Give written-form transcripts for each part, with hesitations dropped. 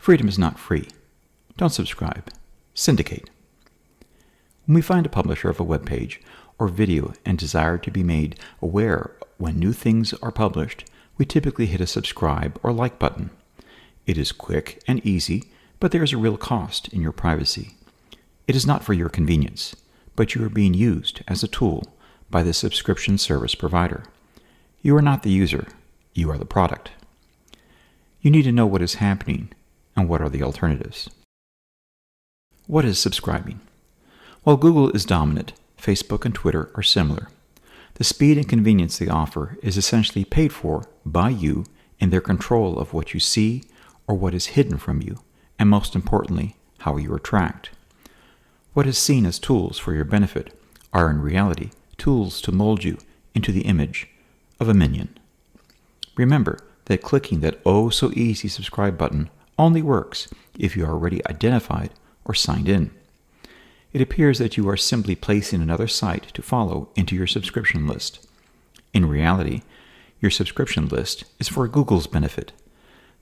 Freedom is not free. Don't subscribe. Syndicate. When we find a publisher of a web page or video and desire to be made aware when new things are published, we typically hit a subscribe or like button. It is quick and easy, but there is a real cost in your privacy. It is not for your convenience, but you are being used as a tool by the subscription service provider. You are not the user, you are the product. You need to know what is happening and what are the alternatives. What is subscribing? While Google is dominant, Facebook and Twitter are similar. The speed and convenience they offer is essentially paid for by you in their control of what you see or what is hidden from you, and most importantly, how you are tracked. What is seen as tools for your benefit are in reality tools to mold you into the image of a minion. Remember that clicking that oh-so-easy subscribe button only works if you are already identified or signed in. It appears that you are simply placing another site to follow into your subscription list. In reality, your subscription list is for Google's benefit.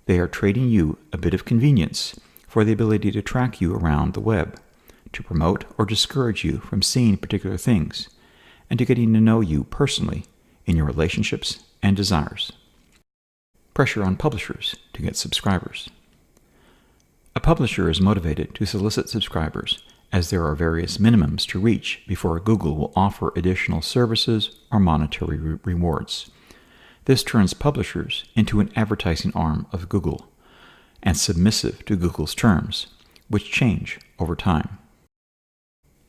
They are trading you a bit of convenience for the ability to track you around the web, to promote or discourage you from seeing particular things, and to getting to know you personally in your relationships and desires. Pressure on publishers to get subscribers. A publisher is motivated to solicit subscribers as there are various minimums to reach before Google will offer additional services or monetary rewards. This turns publishers into an advertising arm of Google and submissive to Google's terms, which change over time.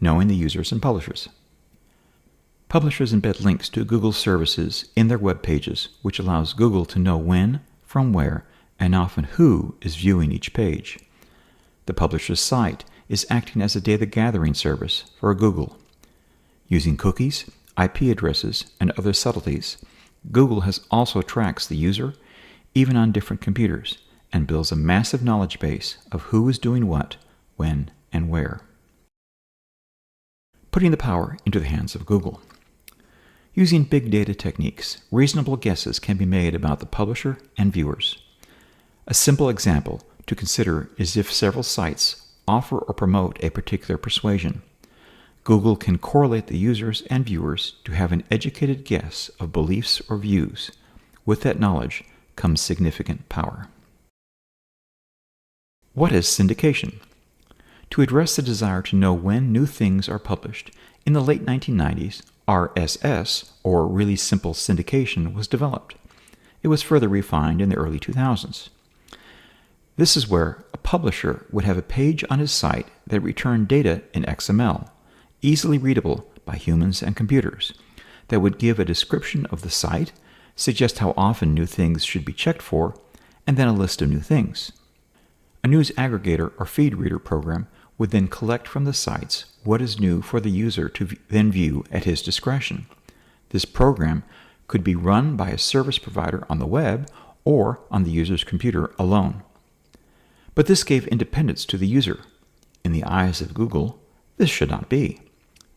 Knowing the users and publishers. Publishers embed links to Google services in their web pages, which allows Google to know when, from where, and often who is viewing each page. The publisher's site is acting as a data gathering service for Google. Using cookies, IP addresses, and other subtleties, Google has also tracks the user, even on different computers, and builds a massive knowledge base of who is doing what, when, and where. Putting the power into the hands of Google. Using big data techniques, reasonable guesses can be made about the publisher and viewers. A simple example to consider is if several sites offer or promote a particular persuasion. Google can correlate the users and viewers to have an educated guess of beliefs or views. With that knowledge comes significant power. What is syndication? To address the desire to know when new things are published, in the late 1990s, RSS, or Really Simple Syndication, was developed. It was further refined in the early 2000s. This is where a publisher would have a page on his site that returned data in XML, easily readable by humans and computers, that would give a description of the site, suggest how often new things should be checked for, and then a list of new things. A news aggregator or feed reader program would then collect from the sites what is new for the user to then view at his discretion. This program could be run by a service provider on the web or on the user's computer alone. But this gave independence to the user. In the eyes of Google, this should not be.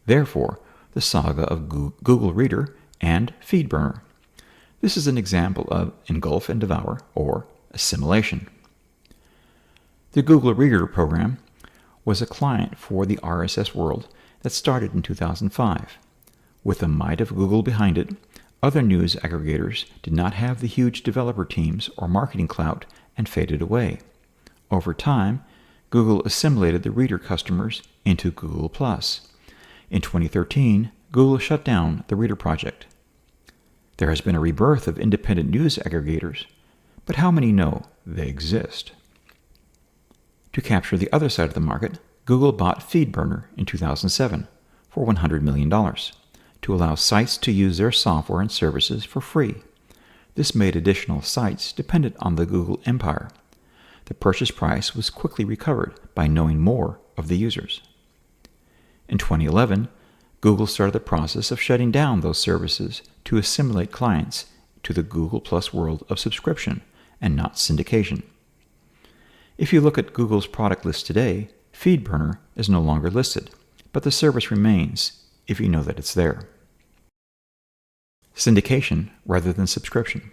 Therefore, the saga of Google Reader and FeedBurner. This is an example of engulf and devour, or assimilation. The Google Reader program was a client for the RSS world that started in 2005. With the might of Google behind it, other news aggregators did not have the huge developer teams or marketing clout and faded away. Over time, Google assimilated the Reader customers into Google+. In 2013, Google shut down the Reader project. There has been a rebirth of independent news aggregators, but how many know they exist? To capture the other side of the market, Google bought FeedBurner in 2007 for $100 million to allow sites to use their software and services for free. This made additional sites dependent on the Google empire. The purchase price was quickly recovered by knowing more of the users. In 2011, Google started the process of shutting down those services to assimilate clients to the Google Plus world of subscription and not syndication. If you look at Google's product list today, FeedBurner is no longer listed, but the service remains if you know that it's there. Syndication rather than subscription.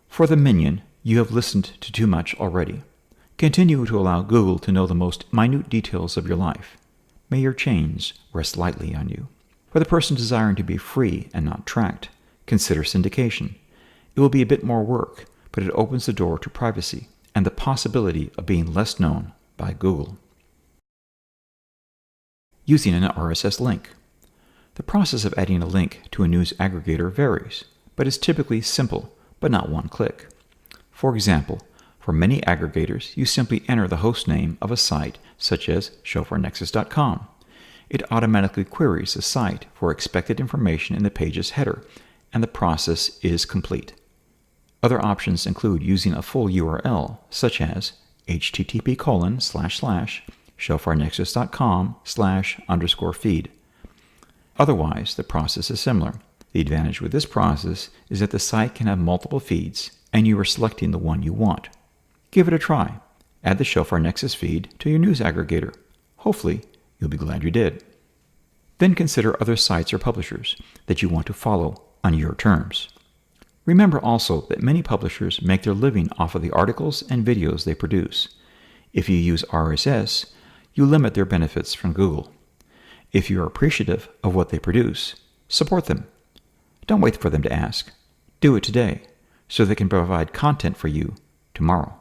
For the minion, you have listened to too much already. Continue to allow Google to know the most minute details of your life. May your chains rest lightly on you. For the person desiring to be free and not tracked, consider syndication. It will be a bit more work, but it opens the door to privacy and the possibility of being less known by Google. Using an RSS link. The process of adding a link to a news aggregator varies, but is typically simple, but not one click. For example, for many aggregators, you simply enter the host name of a site such as chauffeurnexus.com. It automatically queries the site for expected information in the page's header, and the process is complete. Other options include using a full URL, such as http://chauffeurnexus.com/_feed. Otherwise, the process is similar. The advantage with this process is that the site can have multiple feeds, and you are selecting the one you want. Give it a try. Add the Chauffeur Nexus feed to your news aggregator. Hopefully, you'll be glad you did. Then consider other sites or publishers that you want to follow on your terms. Remember also that many publishers make their living off of the articles and videos they produce. If you use RSS, you limit their benefits from Google. If you are appreciative of what they produce, support them. Don't wait for them to ask. Do it today, so they can provide content for you tomorrow.